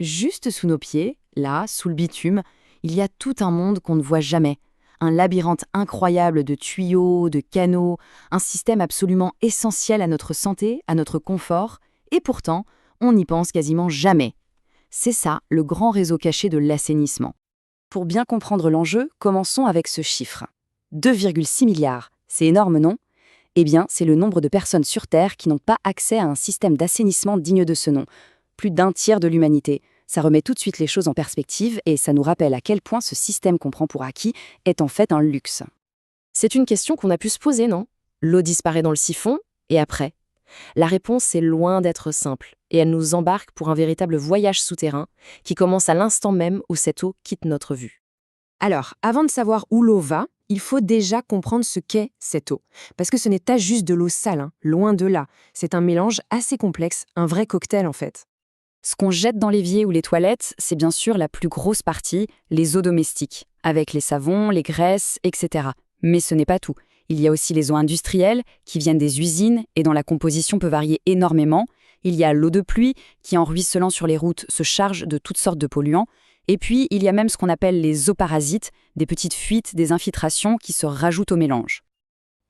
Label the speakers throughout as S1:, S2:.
S1: Juste sous nos pieds, là, sous le bitume, il y a tout un monde qu'on ne voit jamais. Un labyrinthe incroyable de tuyaux, de canaux, un système absolument essentiel à notre santé, à notre confort, et pourtant, on n'y pense quasiment jamais. C'est ça, le grand réseau caché de l'assainissement. Pour bien comprendre l'enjeu, commençons avec ce chiffre. 2,6 milliards, c'est énorme, non? Eh bien, c'est le nombre de personnes sur Terre qui n'ont pas accès à un système d'assainissement digne de ce nom. Plus d'un tiers de l'humanité. Ça remet tout de suite les choses en perspective et ça nous rappelle à quel point ce système qu'on prend pour acquis est en fait un luxe.
S2: C'est une question qu'on a pu se poser, non? L'eau disparaît dans le siphon, et après? La réponse est loin d'être simple, et elle nous embarque pour un véritable voyage souterrain qui commence à l'instant même où cette eau quitte notre vue.
S3: Alors, avant de savoir où l'eau va, il faut déjà comprendre ce qu'est cette eau. Parce que ce n'est pas juste de l'eau sale, loin de là. C'est un mélange assez complexe, un vrai cocktail en fait.
S1: Ce qu'on jette dans l'évier ou les toilettes, c'est bien sûr la plus grosse partie, les eaux domestiques, avec les savons, les graisses, etc. Mais ce n'est pas tout. Il y a aussi les eaux industrielles, qui viennent des usines et dont la composition peut varier énormément. Il y a l'eau de pluie, qui en ruisselant sur les routes se charge de toutes sortes de polluants. Et puis, il y a même ce qu'on appelle les eaux parasites, des petites fuites, des infiltrations qui se rajoutent au mélange.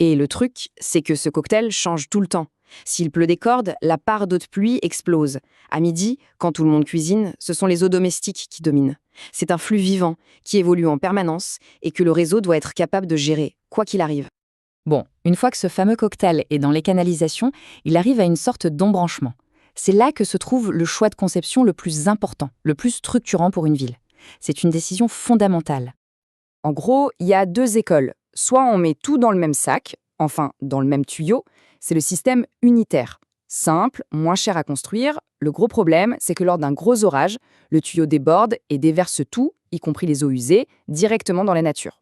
S3: Et le truc, c'est que ce cocktail change tout le temps. S'il pleut des cordes, la part d'eau de pluie explose. À midi, quand tout le monde cuisine, ce sont les eaux domestiques qui dominent. C'est un flux vivant qui évolue en permanence et que le réseau doit être capable de gérer, quoi qu'il arrive.
S1: Bon, une fois que ce fameux cocktail est dans les canalisations, il arrive à une sorte d'embranchement. C'est là que se trouve le choix de conception le plus important, le plus structurant pour une ville. C'est une décision fondamentale.
S3: En gros, il y a deux écoles. Soit on met tout dans le même sac, enfin dans le même tuyau, c'est le système unitaire. Simple, moins cher à construire. Le gros problème, c'est que lors d'un gros orage, le tuyau déborde et déverse tout, y compris les eaux usées, directement dans la nature.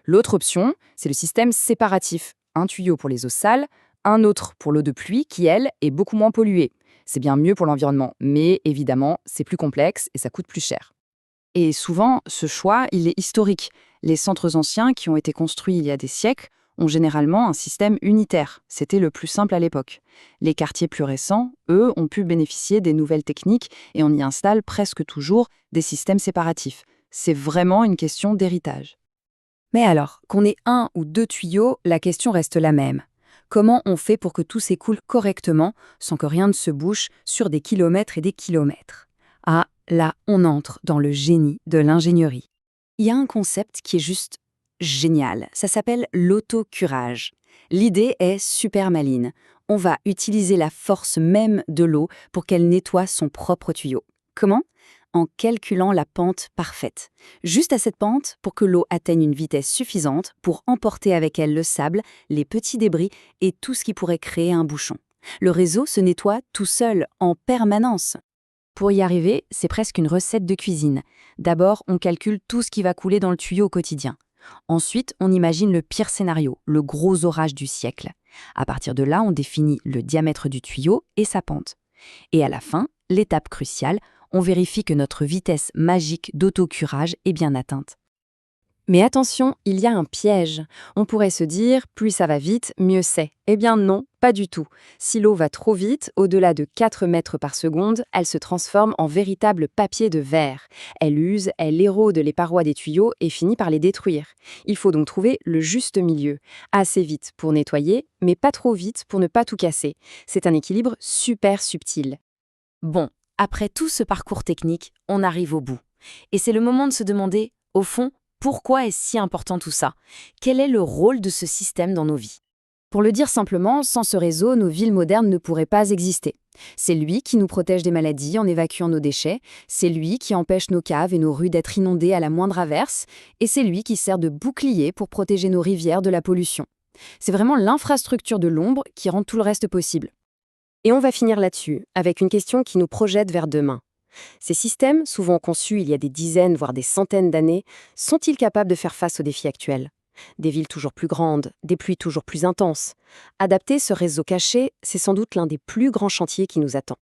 S3: L'autre option, c'est le système séparatif. Un tuyau pour les eaux sales, un autre pour l'eau de pluie qui, elle, est beaucoup moins polluée. C'est bien mieux pour l'environnement, mais évidemment, c'est plus complexe et ça coûte plus cher.
S1: Et souvent, ce choix, il est historique. Les centres anciens qui ont été construits il y a des siècles ont généralement un système unitaire. C'était le plus simple à l'époque. Les quartiers plus récents, eux, ont pu bénéficier des nouvelles techniques et on y installe presque toujours des systèmes séparatifs. C'est vraiment une question d'héritage. Mais alors, qu'on ait un ou deux tuyaux, la question reste la même. Comment on fait pour que tout s'écoule correctement, sans que rien ne se bouche, sur des kilomètres et des kilomètres? Ah, là, on entre dans le génie de l'ingénierie. Il y a un concept qui est juste génial. Ça s'appelle l'autocurage. L'idée est super maligne. On va utiliser la force même de l'eau pour qu'elle nettoie son propre tuyau. Comment? En calculant la pente parfaite. Juste à cette pente pour que l'eau atteigne une vitesse suffisante pour emporter avec elle le sable, les petits débris et tout ce qui pourrait créer un bouchon. Le réseau se nettoie tout seul, en permanence. Pour y arriver, c'est presque une recette de cuisine. D'abord, on calcule tout ce qui va couler dans le tuyau au quotidien. Ensuite, on imagine le pire scénario, le gros orage du siècle. À partir de là, on définit le diamètre du tuyau et sa pente. Et à la fin, l'étape cruciale, on vérifie que notre vitesse magique d'autocurage est bien atteinte.
S3: Mais attention, il y a un piège. On pourrait se dire, plus ça va vite, mieux c'est. Eh bien non, pas du tout. Si l'eau va trop vite, au-delà de 4 mètres par seconde, elle se transforme en véritable papier de verre. Elle use, elle érode les parois des tuyaux et finit par les détruire. Il faut donc trouver le juste milieu. Assez vite pour nettoyer, mais pas trop vite pour ne pas tout casser. C'est un équilibre super subtil.
S1: Bon, après tout ce parcours technique, on arrive au bout. Et c'est le moment de se demander, au fond, pourquoi est si important tout ça? Quel est le rôle de ce système dans nos vies? Pour le dire simplement, sans ce réseau, nos villes modernes ne pourraient pas exister. C'est lui qui nous protège des maladies en évacuant nos déchets, c'est lui qui empêche nos caves et nos rues d'être inondées à la moindre averse, et c'est lui qui sert de bouclier pour protéger nos rivières de la pollution. C'est vraiment l'infrastructure de l'ombre qui rend tout le reste possible.
S3: Et on va finir là-dessus, avec une question qui nous projette vers demain. Ces systèmes, souvent conçus il y a des dizaines, voire des centaines d'années, sont-ils capables de faire face aux défis actuels? Des villes toujours plus grandes, des pluies toujours plus intenses. Adapter ce réseau caché, c'est sans doute l'un des plus grands chantiers qui nous attend.